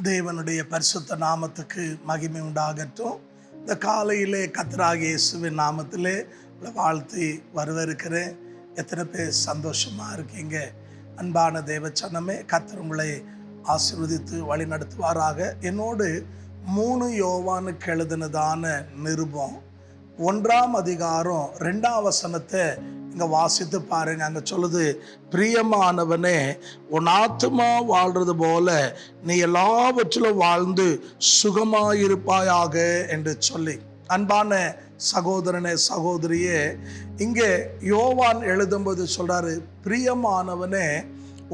தேவனுடைய பரிசுத்த நாமத்துக்கு மகிமை உண்டாகட்டும். இந்த காலையிலே கர்த்தராகிய இயேசுவின் நாமத்திலே வாழ்த்தி வரவேற்கிறேன். எத்தனை பேர் சந்தோஷமாக இருக்கீங்க? அன்பான தேவச்சனமே, கர்த்தர் உங்களை ஆசீர்வதித்து வழி நடத்துவாராக. என்னோடு 3 யோவானுக்கு எழுதினதான நிருபம் 1ஆம் அதிகாரம் 2ஆம் வசனத்தை இங்கே வாசித்து பாருங்க. அங்கே சொல்லுது, பிரியமானவனே, உன் ஆத்துமா வாழ்றது போல நீ எல்லாவற்றிலும் வாழ்ந்து சுகமாயிருப்பாயாக என்று சொல்லி, அன்பான சகோதரனே சகோதரியே, இங்கே யோவான் எழுதும்போது சொல்றாரு, பிரியமானவனே,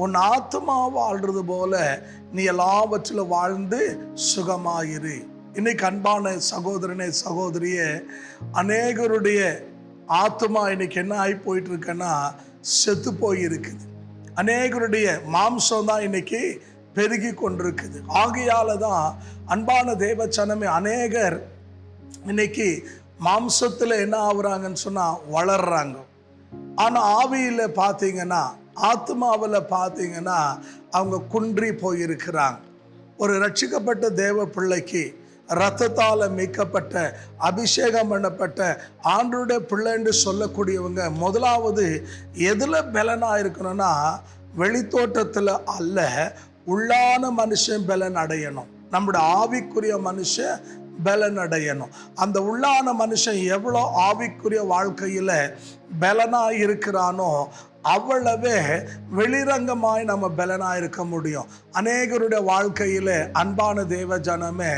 உன் ஆத்துமா வாழ்றது போல நீ எல்லாவற்றிலும் வாழ்ந்து சுகமாயிரு. இன்னைக்கு அன்பான சகோதரனே சகோதரியே, அநேகருடைய ஆத்மா இன்னைக்கு என்ன ஆகி போயிட்டு இருக்குன்னா செத்து போயிருக்குது. அநேகருடைய மாம்சம் தான் இன்னைக்கு பெருகி கொண்டிருக்குது. ஆகையால தான் அன்பான தேவச்சனமே, அநேகர் இன்னைக்கு மாம்சத்தில் என்ன ஆகுறாங்கன்னு சொன்னால் வளர்றாங்க. ஆனால் ஆவியில் பார்த்தீங்கன்னா, ஆத்மாவில் பார்த்தீங்கன்னா அவங்க குன்றி போயிருக்கிறாங்க. ஒரு ரட்சிக்கப்பட்ட தேவ பிள்ளைக்கு, இரத்தத்தால் மீட்கப்பட்ட அபிஷேகம் பண்ணப்பட்ட ஆண்டவருடைய பிள்ளை என்று சொல்லக்கூடியவங்க முதலாவது எதில் பலனாக இருக்கணும்னா, வெளித்தோட்டத்தில் அல்ல, உள்ளான மனுஷன் பலன் அடையணும். நம்முடைய ஆவிக்குரிய மனுஷன் பலன் அடையணும். அந்த உள்ளான மனுஷன் எவ்வளோ ஆவிக்குரிய வாழ்க்கையில் பலனாக இருக்கிறானோ அவ்வளவே வெளிரங்கமாய் நம்ம பலனாக இருக்க முடியும். அநேகருடைய வாழ்க்கையில் அன்பான தேவ ஜனமே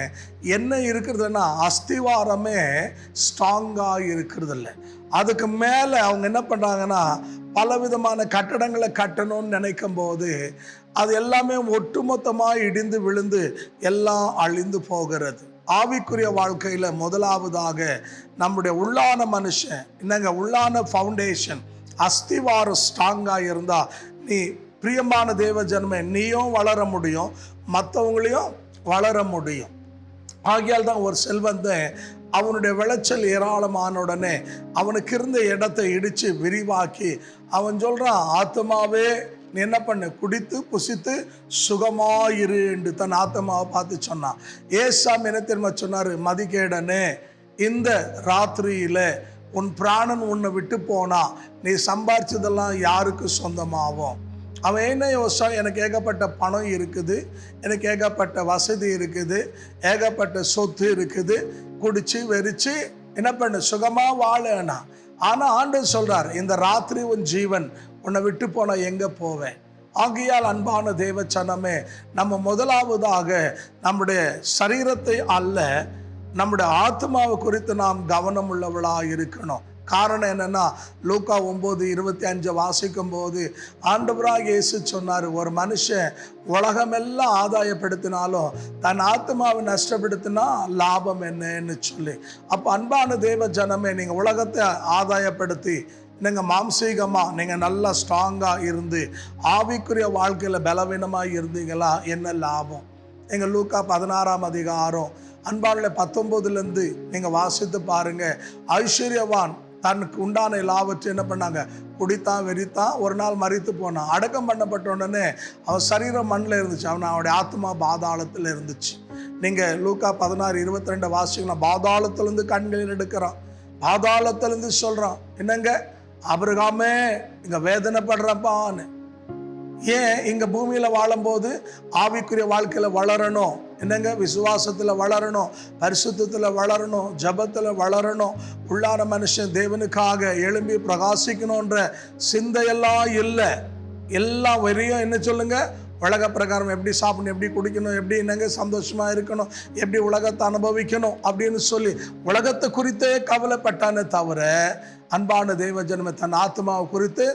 என்ன இருக்கிறதுனா, அஸ்திவாரமே ஸ்ட்ராங்காக இருக்கிறது இல்லை. அதுக்கு மேலே அவங்க என்ன பண்ணுறாங்கன்னா, பலவிதமான கட்டடங்களை கட்டணும்னு நினைக்கும் போது அது எல்லாமே ஒட்டுமொத்தமாக இடிந்து விழுந்து எல்லாம் அழிந்து போகிறது. ஆவிக்குரிய வாழ்க்கையில் முதலாவதாக நம்முடைய உள்ளான மனுஷன் என்னங்க, உள்ளான ஃபவுண்டேஷன், அஸ்திவாரம் ஸ்ட்ராங்காக இருந்தால் நீ பிரியமான தேவ ஜனமே நீயும் வளர முடியும், மற்றவங்களையும் வளர முடியும். ஆகையால் தான் ஒரு செல்வந்தன் அவனுடைய விளைச்சல் ஏராளமான உடனே அவனுக்கு இருந்த இடத்தை இடித்து விரிவாக்கி அவன் சொல்கிறான், ஆத்மாவே நீ என்ன பண்ணு, குடித்து புசித்து சுகமாயிரு என்று தன் ஆத்மாவை பார்த்து சொன்னான். ஏசாமி என்ன தெரியுமா சொன்னார், மதிகேடனே, இந்த ராத்திரியில் உன் பிராணன் உன்னை விட்டு போனா நீ சம்பாரிச்சதெல்லாம் யாருக்கு சொந்தமாகும்? அவன் என்ன யோசிச்சான், எனக்கு ஏகப்பட்ட பணம் இருக்குது, எனக்கு ஏகப்பட்ட வசதி இருக்குது, ஏகப்பட்ட சொத்து இருக்குது, குடிச்சு வெறிச்சு என்ன பண்ணு, சுகமாக வாழனா. ஆனால் ஆண்டவர் சொல்றார், இந்த ராத்திரி உன் ஜீவன் உன்னை விட்டு போனா எங்கே போவேன்? ஆகையால் அன்பான தேவச்சனமே, நம்ம முதலாவதாக நம்முடைய சரீரத்தை அல்ல, நம்முடைய ஆத்மாவை குறித்து நாம் கவனம் உள்ளவளாக இருக்கணும். காரணம் என்னன்னா, லூக்கா 9:25 வாசிக்கும் போது ஆண்டவராக இயேசு சொன்னார், ஒரு மனுஷன் உலகமெல்லாம் ஆதாயப்படுத்தினாலும் தன் ஆத்மாவை நஷ்டப்படுத்தினா லாபம் என்னன்னு சொல்லி. அப்போ அன்பான தேவ ஜனமே, நீங்கள் உலகத்தை ஆதாயப்படுத்தி நீங்கள் மாம்சீகமாக நீங்கள் நல்லா ஸ்ட்ராங்காக இருந்து ஆவிக்குரிய வாழ்க்கையில் பலவீனமாக இருந்தீங்களா, என்ன லாபம்? எங்கள் லூக்கா 16ஆம் அதிகாரம் அன்பான 19 நீங்கள் வாசித்து பாருங்கள். ஐஸ்வர்யவான் தனக்கு உண்டான எல்லாவற்றையும் என்ன பண்ணாங்க, குடித்தான் வெறித்தான், ஒரு நாள் மரித்து போனான். அடக்கம் பண்ணப்பட்ட உடனே அவன் சரீரம் மண்ணில் இருந்துச்சு, அவனுடைய ஆத்மா பாதாளத்தில் இருந்துச்சு. நீங்கள் லூக்கா 16:22 வாசிக்கலாம். பாதாளத்திலேருந்து கண்களில் எடுக்கிறான், பாதாளத்திலேருந்து சொல்கிறான், என்னங்க ஆபிரகாமே இங்கே வேதனைப்படுறப்பான்னு. ஏன் இங்கே பூமியில் வாழும்போது ஆவிக்குரிய வாழ்க்கையில் வளரணும், என்னங்க விசுவாசத்தில் வளரணும், பரிசுத்தத்தில் வளரணும், ஜபத்தில் வளரணும், உள்ளான மனுஷன் தேவனுக்காக எழும்பி பிரகாசிக்கணுன்ற சிந்தையெல்லாம் இல்லை. எல்லாம் வெறியும் என்ன சொல்லுங்க, உலக பிரகாரம் எப்படி சாப்பிடணும், எப்படி குடிக்கணும், எப்படி என்னங்க சந்தோஷமாக இருக்கணும், எப்படி உலகத்தை அனுபவிக்கணும் அப்படின்னு சொல்லி உலகத்தை குறித்தே கவலைப்பட்டானே தவிர அன்பான தேவ ஜனமே தன் ஆத்மாவை குறித்து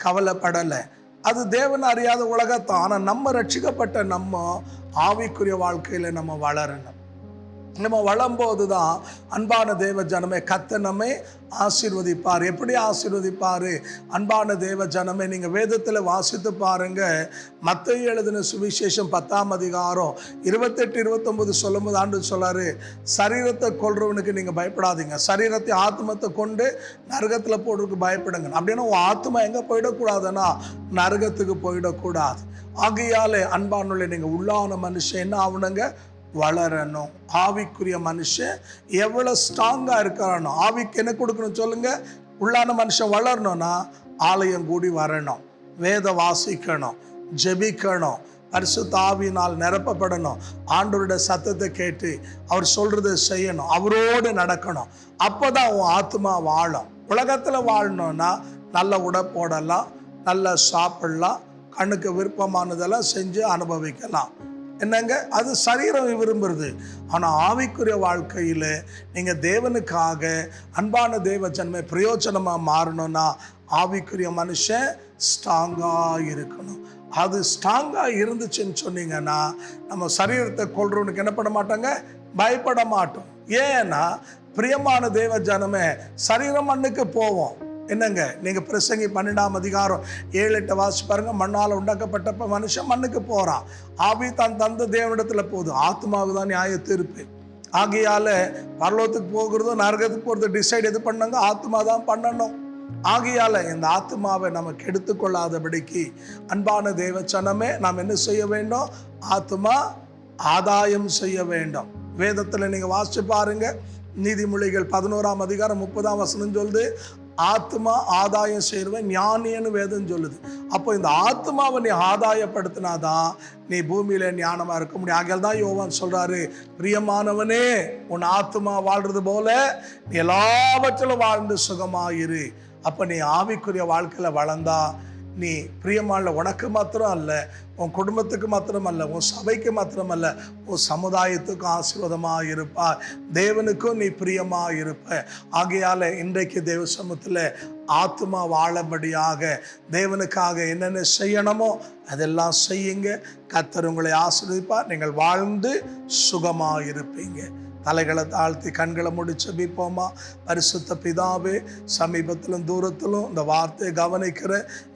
கவலைப்படலை. அது தேவன் அறியாத உலகத்தான். ஆனால் நம்ம ரட்சிக்கப்பட்ட நம்ம ஆவிக்குரிய வாழ்க்கையில் நம்ம வளரணும். நம்ம வளரும்போது தான் அன்பான தேவ ஜனமே கர்த்தர் நம்மை ஆசீர்வதிப்பார். எப்படி ஆசீர்வதிப்பார்? அன்பான தேவ ஜனமே, நீங்கள் வேதத்தில் வாசித்து பாருங்க. மத்தேயு எழுதின சுவிசேஷம் 10ஆம் அதிகாரம் 28-29 சொல்லும்போது ஆண்டவர் சொல்லாரு, சரீரத்தை கொல்றவனுக்கு நீங்கள் பயப்படாதீங்க, சரீரத்தை ஆத்மத்தை கொண்டு நரகத்தில் போடுறதுக்கு பயப்படுங்க. அப்படின்னா உன் ஆத்மா எங்கே போயிடக்கூடாதுன்னா நரகத்துக்கு போயிடக்கூடாது. ஆகையாலே அன்பானுள்ள நீங்கள் உள்ளான மனுஷன் என்ன ஆகணுங்க? வளரணும். ஆவிக்குரிய மனுஷன் எவ்வளவு ஸ்ட்ராங்கா இருக்கிறானோ, ஆவிக்கு என்ன கொடுக்கணும் சொல்லுங்க? உள்ளான மனுஷன் வளரணும்னா ஆலயம் கூடி வரணும், வேத வாசிக்கணும், ஜெபிக்கணும், பரிசுத்த ஆவியினால் நிரப்பப்படணும், ஆண்டவருடைய சத்தத்தை கேட்டு அவர் சொல்றதை செய்யணும், அவரோடு நடக்கணும். அப்பதான் உன் ஆத்மா வாழும். உலகத்துல வாழணும்னா நல்ல உடை போடலாம், நல்லா சாப்பிடலாம், கண்ணுக்கு விருப்பமானதெல்லாம் செஞ்சு அனுபவிக்கலாம். என்னங்க, அது சரீரம் விரும்புறது. ஆனால் ஆவிக்குரிய வாழ்க்கையில் நீங்கள் தேவனுக்காக அன்பான தேவ ஜனமே பிரயோஜனமாக மாறணும்னா ஆவிக்குரிய மனுஷன் ஸ்ட்ராங்காக இருக்கணும். அது ஸ்ட்ராங்காக இருந்துச்சுன்னு சொன்னீங்கன்னா நம்ம சரீரத்தை கொள்றவனுக்கு என்ன பண்ண மாட்டாங்க? பயப்பட மாட்டோம். ஏன்னா பிரியமான தேவ ஜனமே, சரீரம் மண்ணுக்கு போவோம். என்னங்க, நீங்க பிரசங்கி 12ஆம் அதிகாரம் 7-8 வாசி பாருங்க. மண்ணால் உண்டாக்கப்பட்ட மனுஷன் மண்ணுக்கு போறான், ஆவி தான் தந்த தேவனிடத்துல போகுது, ஆத்மாவுக்கு தான் நியாய தீர்ப்பு. ஆகையால பரலோகத்துக்கு போகிறதும் நரகத்துக்கு போகிறது டிசைட் எது பண்ணாங்க? ஆத்மா தான் பண்ணணும். ஆகையால இந்த ஆத்மாவை நம்ம கெடுத்துக்கொள்ளாதபடிக்கு அன்பான தேவச்சனமே நாம் என்ன செய்ய வேண்டும்? ஆத்மா ஆதாயம் செய்ய வேண்டும். வேதத்தில் நீங்க வாசிச்சு பாருங்க, நீதிமொழிகள் 11ஆம் அதிகாரம் 30ஆம் வசனம் சொல்லுது, ஆத்மா ஆதாயம் செய்வன் ஞானின்னு வேதம் சொல்லுது. அப்போ இந்த ஆத்மாவை நீ ஆதாயப்படுத்தினாதான் நீ பூமியில ஞானமா இருக்க முடியும். ஆகையால் தான் யோவான் சொல்றாரு, பிரியமானவனே, உன் ஆத்மா வாழ்றது போல நீ எல்லாவற்றிலும் வாழ்ந்து சுகமாயிரு. அப்ப நீ ஆவிக்குரிய வாழ்க்கையில வளர்ந்தா நீ பிரியமான உனக்கு மாத்திரம் அல்ல, உன் குடும்பத்துக்கு மாத்திரம் அல்ல, உன் சபைக்கு மாத்திரம் அல்ல, உன் சமுதாயத்துக்கும் ஆசீர்வாதமாக இருப்பா, தேவனுக்கும் நீ பிரியமாக இருப்ப. ஆகையால இன்றைக்கு தேவ சமூகத்தில் ஆத்மா வாழபடியாக தேவனுக்காக என்னென்ன செய்யணுமோ அதெல்லாம் செய்யுங்க. கர்த்தர் உங்களை ஆசீர்வதிப்பார். நீங்கள் வாழ்ந்து சுகமாக இருப்பீங்க. தலைகளை தாழ்த்தி கண்களை மூடி ஜெபிப்போமா? பரிசுத்த பிதாவே, சமீபத்திலும் தூரத்திலும் இந்த வார்த்தையை கவனிக்கிற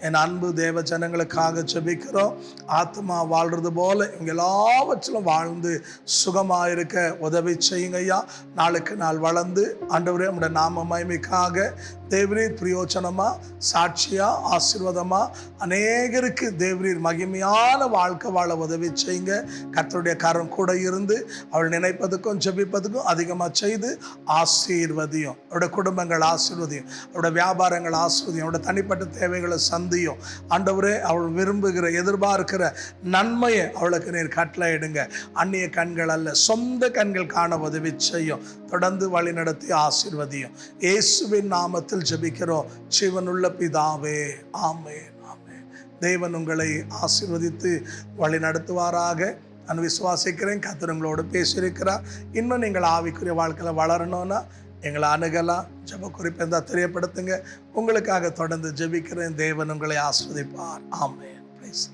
என் அன்பு தேவ ஜனங்களுக்காக ஜெபிக்கிறோம். ஆத்மா வாழ்றது போல இங்கே எல்லாவற்றிலும் வாழ்ந்து சுகமாக இருக்க உதவி செய்யுங்க ஐயா. நாளுக்கு நாள் வளர்ந்து ஆண்டவரே உம்முடைய நாம மகிமைக்காக தேவரீர் பிரயோஜனமா, சாட்சியா, ஆசீர்வாதமா அநேகருக்கு தேவரீர் மகிமையான வாழ்க்கை வாழ உதவி செய்யுங்க. கர்த்தருடைய கரம் கூட இருந்து அவள் நினைப்பதுக்கும் ஜெபிப்பதுக்கும் அதிகமாக செய்து ஆசீர்வதியும். அவருடைய குடும்பங்கள் ஆசீர்வதியும், அவருடைய வியாபாரங்கள் ஆசீர்வதியும், அவருடைய தனிப்பட்ட தேவைகளை சந்தியும். ஆண்டவரே, அவள் விரும்புகிற எதிர்பார்க்கிற நன்மையை அவளுக்கு நீர் கட்டளையிடுங்க. அந்நிய கண்கள் அல்ல, சொந்த கண்கள் காண உதவி செய்யும். தொடர்ந்து வழி நடத்தி ஆசீர்வதியும். இயேசுவின் நாமத்தில் ஜெபிக்கிறோம் ஜீவனுள்ள பிதாவே, ஆமென், ஆமென். தேவன் உங்களை ஆசீர்வதித்து வழி நடத்துவாராக. நான் விசுவாசிக்கிறேன். கர்த்தர் உங்களோடு பேசியிருக்கிறார். இன்னும் நீங்கள் ஆவிக்குரிய வாழ்க்கையில் வளரணும்னா எங்களை அணுகலாம். ஜெப குறிப்பு இருந்தால் தெரியப்படுத்துங்க. உங்களுக்காக தொடர்ந்து ஜெபிக்கிறேன். தேவன் உங்களை ஆசீர்வதிப்பார். ஆமென். பிரைஸ்.